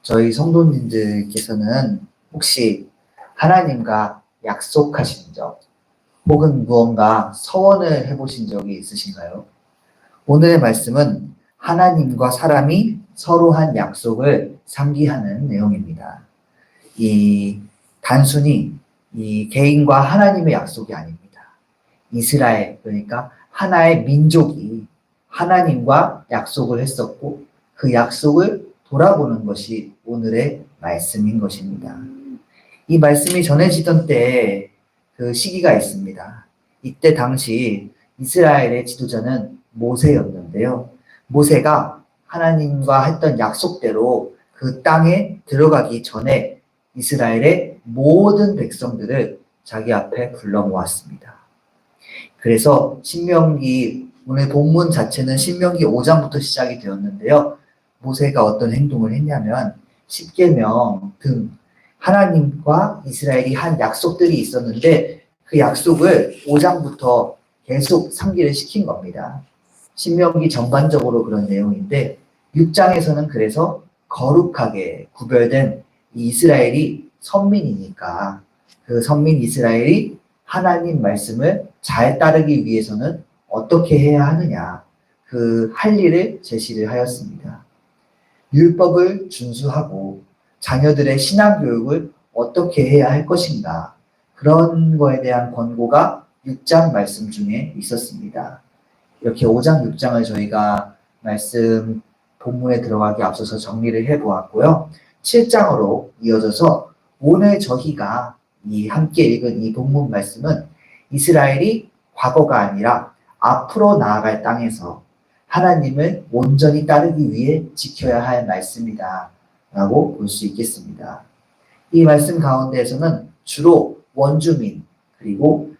저희 성도님들께서는 혹시 하나님과 약속하신 적, 혹은 무언가 서원을 해보신 적이 있으신가요? 오늘의 말씀은 하나님과 사람이 서로 한 약속을 상기하는 내용입니다. 단순히 개인과 하나님의 약속이 아닙니다. 이스라엘, 그러니까 하나의 민족이 하나님과 약속을 했었고 그 약속을 돌아보는 것이 오늘의 말씀인 것입니다. 이 말씀이 전해지던 때에 그 시기가 있습니다. 이때 당시 이스라엘의 지도자는 모세였는데요. 모세가 하나님과 했던 약속대로 그 땅에 들어가기 전에 이스라엘의 모든 백성들을 자기 앞에 불러 모았습니다. 그래서 오늘 본문 자체는 신명기 5장부터 시작이 되었는데요. 모세가 어떤 행동을 했냐면 10계명 등 하나님과 이스라엘이 한 약속들이 있었는데 그 약속을 5장부터 계속 상기를 시킨 겁니다. 신명기 전반적으로 그런 내용인데 6장에서는 그래서 거룩하게 구별된 이스라엘이 선민이니까 그 선민 이스라엘이 하나님 말씀을 잘 따르기 위해서는 어떻게 해야 하느냐, 그 할 일을 제시를 하였습니다. 율법을 준수하고 자녀들의 신앙 교육을 어떻게 해야 할 것인가, 그런 거에 대한 권고가 6장 말씀 중에 있었습니다. 이렇게 5장, 6장을 저희가 말씀 본문에 들어가기 앞서서 정리를 해보았고요. 7장으로 이어져서 오늘 저희가 함께 읽은 이 본문 말씀은 이스라엘이 과거가 아니라 앞으로 나아갈 땅에서 하나님을 온전히 따르기 위해 지켜야 할 말씀이다 라고 볼 수 있겠습니다. 이 말씀 가운데에서는 주로 원주민, 그리고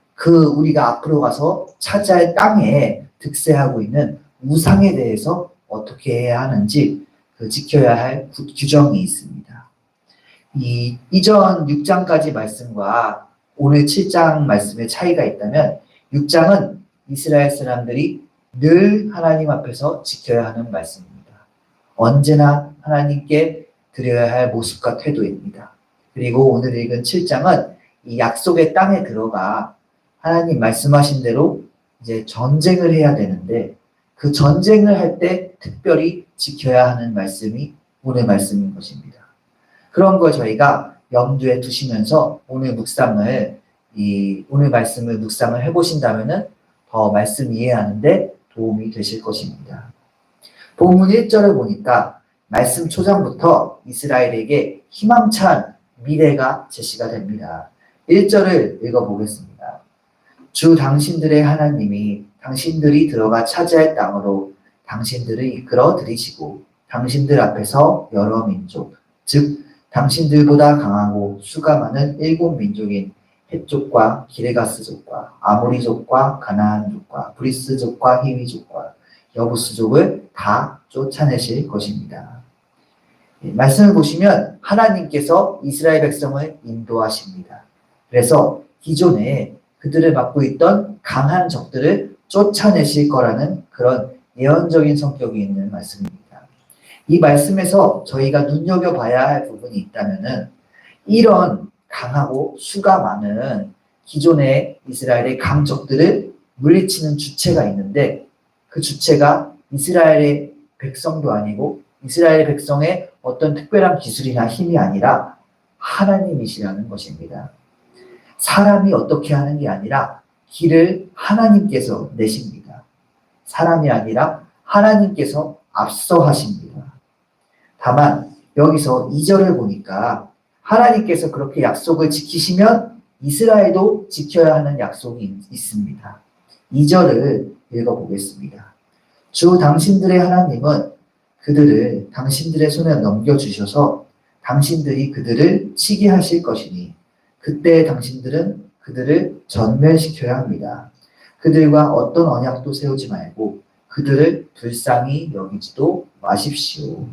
우리가 앞으로 가서 차지할 땅에 득세하고 있는 우상에 대해서 어떻게 해야 하는지 지켜야 할 규정이 있습니다. 이전 6장까지 말씀과 오늘 7장 말씀의 차이가 있다면 6장은 이스라엘 사람들이 늘 하나님 앞에서 지켜야 하는 말씀입니다. 언제나 하나님께 드려야 할 모습과 태도입니다. 그리고 오늘 읽은 7장은 이 약속의 땅에 들어가 하나님 말씀하신 대로 이제 전쟁을 해야 되는데 그 전쟁을 할 때 특별히 지켜야 하는 말씀이 오늘 말씀인 것입니다. 그런 걸 저희가 염두에 두시면서 오늘 말씀을 묵상을 해보신다면은 더 말씀 이해하는데 도움이 되실 것입니다. 본문 1절을 보니까 말씀 초장부터 이스라엘에게 희망찬 미래가 제시가 됩니다. 1절을 읽어보겠습니다. 주 당신들의 하나님이 당신들이 들어가 차지할 땅으로 당신들을 이끌어 들이시고 당신들 앞에서 여러 민족, 즉 당신들보다 강하고 수가 많은 7민족인 헷족과 기레가스족과 아모리족과 가나안족과 브리스족과 히위족과 여부스족을 다 쫓아내실 것입니다. 말씀을 보시면 하나님께서 이스라엘 백성을 인도하십니다. 그래서 기존에 그들을 맡고 있던 강한 적들을 쫓아내실 거라는 그런 예언적인 성격이 있는 말씀입니다. 이 말씀에서 저희가 눈여겨봐야 할 부분이 있다면은 이런 강하고 수가 많은 기존의 이스라엘의 강적들을 물리치는 주체가 있는데 그 주체가 이스라엘의 백성도 아니고 이스라엘 백성의 어떤 특별한 기술이나 힘이 아니라 하나님이시라는 것입니다. 사람이 어떻게 하는 게 아니라 길을 하나님께서 내십니다. 사람이 아니라 하나님께서 앞서 하십니다. 다만 여기서 2절을 보니까 하나님께서 그렇게 약속을 지키시면 이스라엘도 지켜야 하는 약속이 있습니다. 2절을 읽어보겠습니다. 주 당신들의 하나님은 그들을 당신들의 손에 넘겨주셔서 당신들이 그들을 치게 하실 것이니 그때 당신들은 그들을 전멸시켜야 합니다. 그들과 어떤 언약도 세우지 말고 그들을 불쌍히 여기지도 마십시오.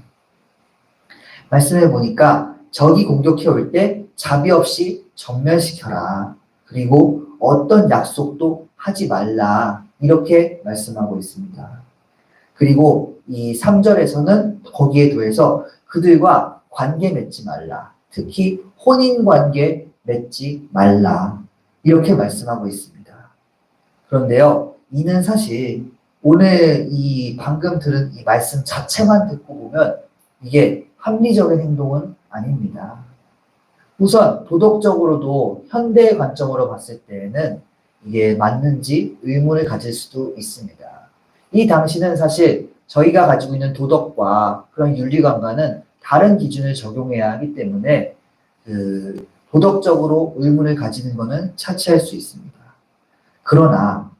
말씀해 보니까 적이 공격해 올 때 자비 없이 전멸시켜라. 그리고 어떤 약속도 하지 말라. 이렇게 말씀하고 있습니다. 그리고 이 3절에서는 거기에 더해서 그들과 관계 맺지 말라. 특히 혼인 관계 맺지 말라. 이렇게 말씀하고 있습니다. 그런데요, 이는 사실 오늘 이 방금 들은 이 말씀 자체만 듣고 보면 이게 합리적인 행동은 아닙니다. 우선 도덕적으로도 현대의 관점으로 봤을 때에는 이게 맞는지 의문을 가질 수도 있습니다. 이 당시는 사실 저희가 가지고 있는 도덕과 그런 윤리관과는 다른 기준을 적용해야 하기 때문에 도덕적으로 의문을 가지는 것은 차치할 수 있습니다. 그러나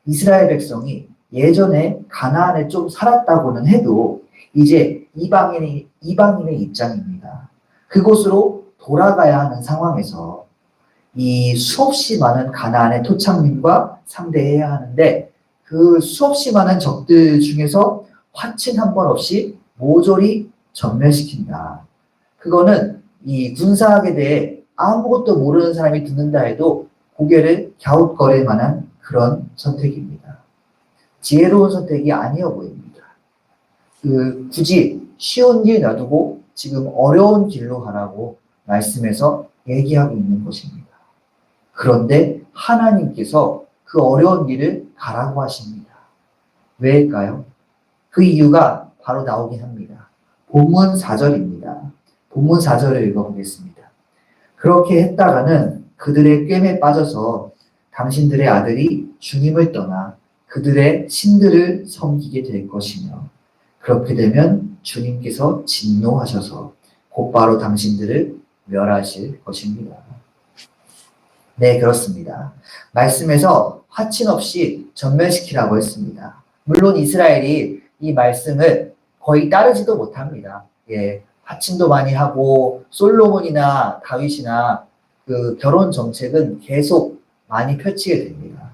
이스라엘 백성이 예전에 가나안에 좀 살았다고는 해도 이제 이방인의 입장입니다. 그곳으로 돌아가야 하는 상황에서 이 수없이 많은 가나안의 토착민과 상대해야 하는데 그 수없이 많은 적들 중에서 화친 한 번 없이 모조리 전멸시킨다. 그거는 이 군사학에 대해 아무것도 모르는 사람이 듣는다 해도 고개를 갸웃거릴 만한 그런 선택입니다. 지혜로운 선택이 아니어 보입니다. 굳이 쉬운 길 놔두고 지금 어려운 길로 가라고 말씀에서 얘기하고 있는 것입니다. 그런데 하나님께서 그 어려운 길을 가라고 하십니다. 왜일까요? 그 이유가 바로 나오긴 합니다. 본문 4절입니다. 본문 4절을 읽어보겠습니다. 그렇게 했다가는 그들의 꿰매 빠져서 당신들의 아들이 주님을 떠나 그들의 신들을 섬기게 될 것이며 그렇게 되면 주님께서 진노하셔서 곧바로 당신들을 멸하실 것입니다. 네, 그렇습니다. 말씀에서 화친 없이 전멸시키라고 했습니다. 물론 이스라엘이 이 말씀을 거의 따르지도 못합니다. 예, 화친도 많이 하고 솔로몬이나 다윗이나 그 결혼 정책은 계속 많이 펼치게 됩니다.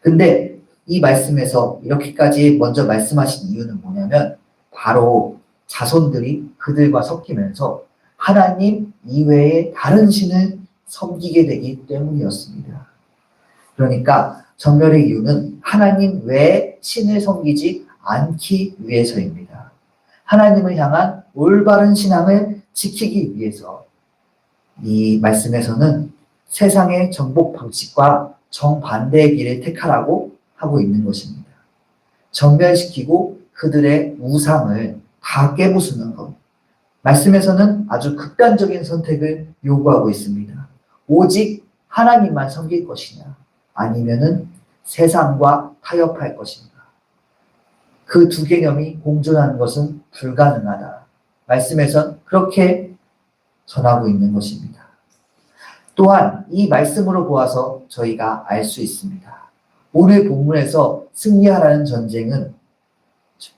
근데 이 말씀에서 이렇게까지 먼저 말씀하신 이유는 뭐냐면 바로 자손들이 그들과 섞이면서 하나님 이외의 다른 신을 섬기게 되기 때문이었습니다. 그러니까 전멸의 이유는 하나님 외에 신을 섬기지 않기 위해서입니다. 하나님을 향한 올바른 신앙을 지키기 위해서 이 말씀에서는 세상의 정복 방식과 정반대의 길을 택하라고 하고 있는 것입니다. 전멸시키고 그들의 우상을 다 깨부수는 것. 말씀에서는 아주 극단적인 선택을 요구하고 있습니다. 오직 하나님만 섬길 것이냐 아니면은 세상과 타협할 것인가. 그 두 개념이 공존하는 것은 불가능하다. 말씀에선 그렇게 전하고 있는 것입니다. 또한 이 말씀으로 보아서 저희가 알 수 있습니다. 오늘 본문에서 승리하라는 전쟁은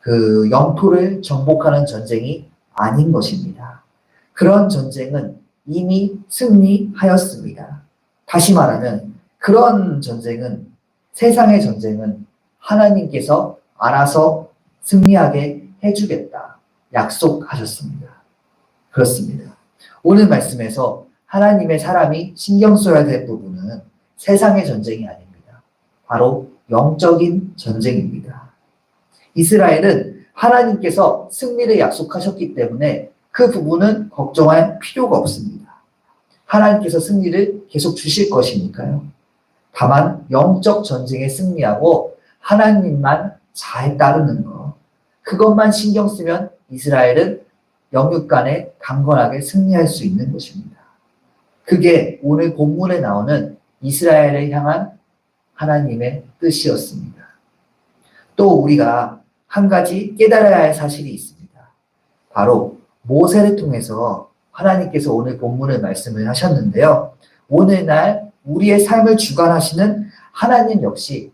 그 영토를 정복하는 전쟁이 아닌 것입니다. 그런 전쟁은 이미 승리하였습니다. 다시 말하면 그런 전쟁은 세상의 전쟁은 하나님께서 알아서 승리하게 해주겠다. 약속하셨습니다. 그렇습니다. 오늘 말씀에서 하나님의 사람이 신경 써야 될 부분은 세상의 전쟁이 아닙니다. 바로 영적인 전쟁입니다. 이스라엘은 하나님께서 승리를 약속하셨기 때문에 그 부분은 걱정할 필요가 없습니다. 하나님께서 승리를 계속 주실 것이니까요. 다만 영적 전쟁에 승리하고 하나님만 잘 따르는 것, 그것만 신경 쓰면 이스라엘은 영육간에 강건하게 승리할 수 있는 것입니다. 그게 오늘 본문에 나오는 이스라엘을 향한 하나님의 뜻이었습니다. 또 우리가 한 가지 깨달아야 할 사실이 있습니다. 바로 모세를 통해서 하나님께서 오늘 본문을 말씀을 하셨는데요. 오늘날 우리의 삶을 주관하시는 하나님 역시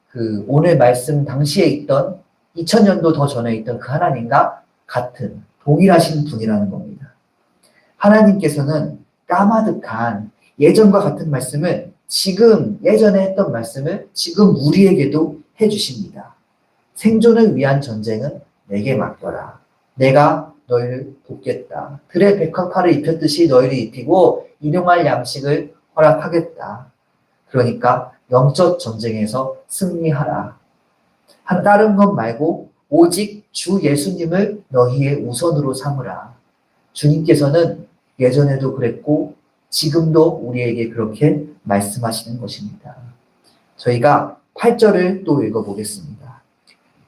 그 오늘 말씀 당시에 있던 2000년도 더 전에 있던 그 하나님과 같은 동일하신 분이라는 겁니다. 하나님께서는 까마득한 예전과 같은 말씀을 지금 예전에 했던 말씀을 지금 우리에게도 해주십니다. 생존을 위한 전쟁은 내게 맡겨라. 내가 너희를 돕겠다. 들의 백합화를 입혔듯이 너희를 입히고 일용할 양식을 허락하겠다. 그러니까 영적 전쟁에서 승리하라. 다른 것 말고 오직 주 예수님을 너희의 우선으로 삼으라. 주님께서는 예전에도 그랬고 지금도 우리에게 그렇게 말씀하시는 것입니다. 저희가 8절을 또 읽어보겠습니다.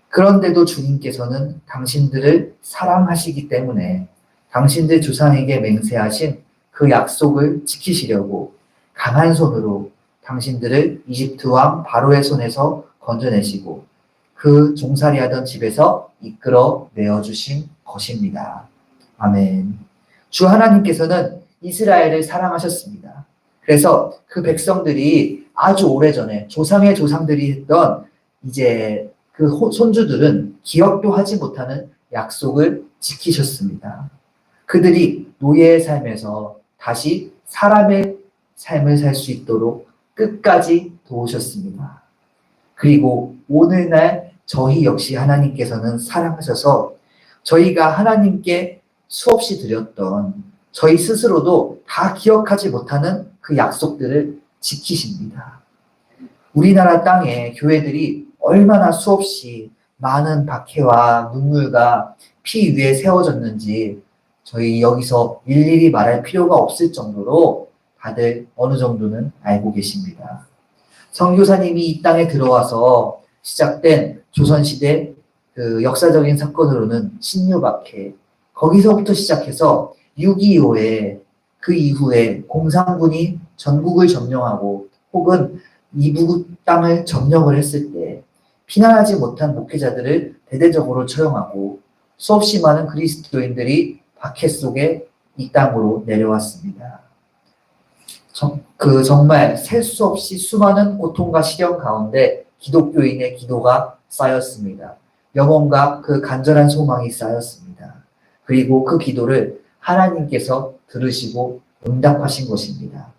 그런데도 주님께서는 당신들을 사랑하시기 때문에 당신들 조상에게 맹세하신 그 약속을 지키시려고 강한 손으로 당신들을 이집트 왕 바로의 손에서 건져내시고 그 종살이하던 집에서 이끌어 내어주신 것입니다. 아멘. 주 하나님께서는 이스라엘을 사랑하셨습니다. 그래서 그 백성들이 아주 오래전에 조상의 조상들이 했던 이제 그 손주들은 기억도 하지 못하는 약속을 지키셨습니다. 그들이 노예의 삶에서 다시 사람의 삶을 살 수 있도록 끝까지 도우셨습니다. 그리고 오늘날 저희 역시 하나님께서는 사랑하셔서 저희가 하나님께 수없이 드렸던 저희 스스로도 다 기억하지 못하는 그 약속들을 지키십니다. 우리나라 땅에 교회들이 얼마나 수없이 많은 박해와 눈물과 피 위에 세워졌는지 저희 여기서 일일이 말할 필요가 없을 정도로 다들 어느 정도는 알고 계십니다. 선교사님이 이 땅에 들어와서 시작된 조선시대 그 역사적인 사건으로는 신유박해, 거기서부터 시작해서 6.25에 그 이후에 공산군이 전국을 점령하고 혹은 이북 땅을 점령을 했을 때 피난하지 못한 목회자들을 대대적으로 처형하고 수없이 많은 그리스도인들이 박해 속에 이 땅으로 내려왔습니다. 정말 셀 수 없이 수많은 고통과 시련 가운데 기독교인의 기도가 쌓였습니다. 영혼과 그 간절한 소망이 쌓였습니다. 그리고 그 기도를 하나님께서 들으시고 응답하신 것입니다.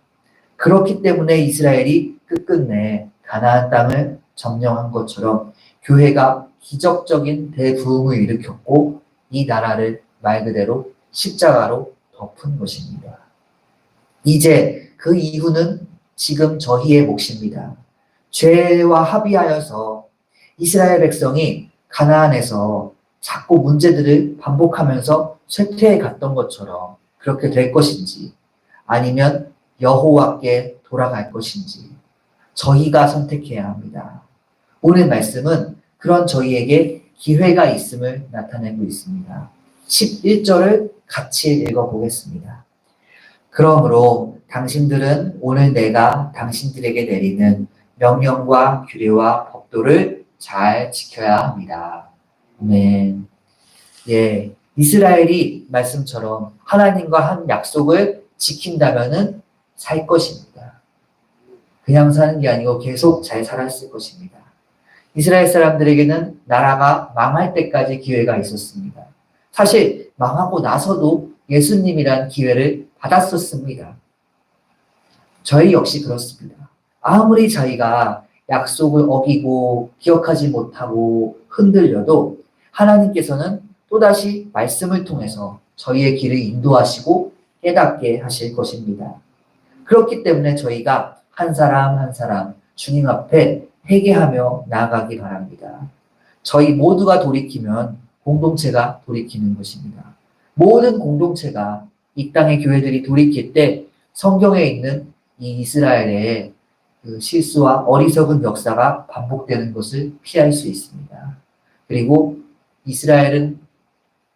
그렇기 때문에 이스라엘이 끝끝내 가나안 땅을 점령한 것처럼 교회가 기적적인 대부흥을 일으켰고 이 나라를 말 그대로 십자가로 덮은 것입니다. 이제 그 이후는 지금 저희의 몫입니다. 죄와 합의하여서 이스라엘 백성이 가나안에서 자꾸 문제들을 반복하면서 쇠퇴해 갔던 것처럼 그렇게 될 것인지 아니면 여호와께 돌아갈 것인지 저희가 선택해야 합니다. 오늘 말씀은 그런 저희에게 기회가 있음을 나타내고 있습니다. 11절을 같이 읽어보겠습니다. 그러므로 당신들은 오늘 내가 당신들에게 내리는 명령과 규례와 법도를 잘 지켜야 합니다. 아멘. 예, 이스라엘이 말씀처럼 하나님과 한 약속을 지킨다면은 살 것입니다. 그냥 사는 게 아니고 계속 잘 살았을 것입니다. 이스라엘 사람들에게는 나라가 망할 때까지 기회가 있었습니다. 사실 망하고 나서도 예수님이란 기회를 받았었습니다. 저희 역시 그렇습니다. 아무리 저희가 약속을 어기고 기억하지 못하고 흔들려도 하나님께서는 또다시 말씀을 통해서 저희의 길을 인도하시고 깨닫게 하실 것입니다. 그렇기 때문에 저희가 한 사람 한 사람 주님 앞에 회개하며 나아가기 바랍니다. 저희 모두가 돌이키면 공동체가 돌이키는 것입니다. 모든 공동체가 이 땅의 교회들이 돌이킬 때 성경에 있는 이 이스라엘의 그 실수와 어리석은 역사가 반복되는 것을 피할 수 있습니다. 그리고 이스라엘은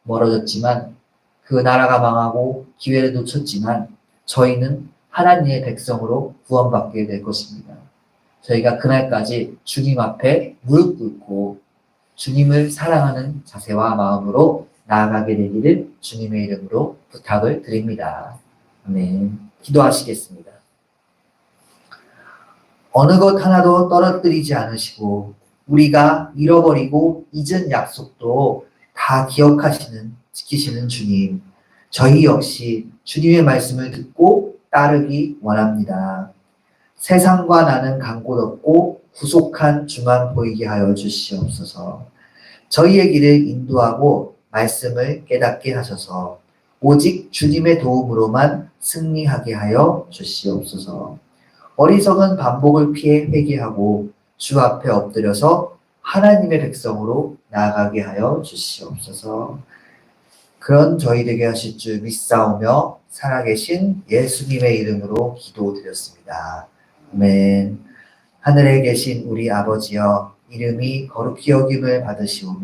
멀어졌지만 그 나라가 망하고 기회를 놓쳤지만 저희는 하나님의 백성으로 구원받게 될 것입니다. 저희가 그날까지 주님 앞에 무릎 꿇고 주님을 사랑하는 자세와 마음으로 나아가게 되기를 주님의 이름으로 부탁을 드립니다. 아멘. 기도하시겠습니다. 어느 것 하나도 떨어뜨리지 않으시고 우리가 잃어버리고 잊은 약속도 다 기억하시는, 지키시는 주님, 저희 역시 주님의 말씀을 듣고 따르기 원합니다. 세상과 나는 간 곳 없고 구속한 주만 보이게 하여 주시옵소서. 저희의 길을 인도하고 말씀을 깨닫게 하셔서 오직 주님의 도움으로만 승리하게 하여 주시옵소서. 어리석은 반복을 피해 회개하고 주 앞에 엎드려서 하나님의 백성으로 나아가게 하여 주시옵소서. 그런 저희 되게 하실 줄 믿사오며 살아계신 예수님의 이름으로 기도드렸습니다. 아멘. 하늘에 계신 우리 아버지여, 이름이 거룩히 여김을 받으시오며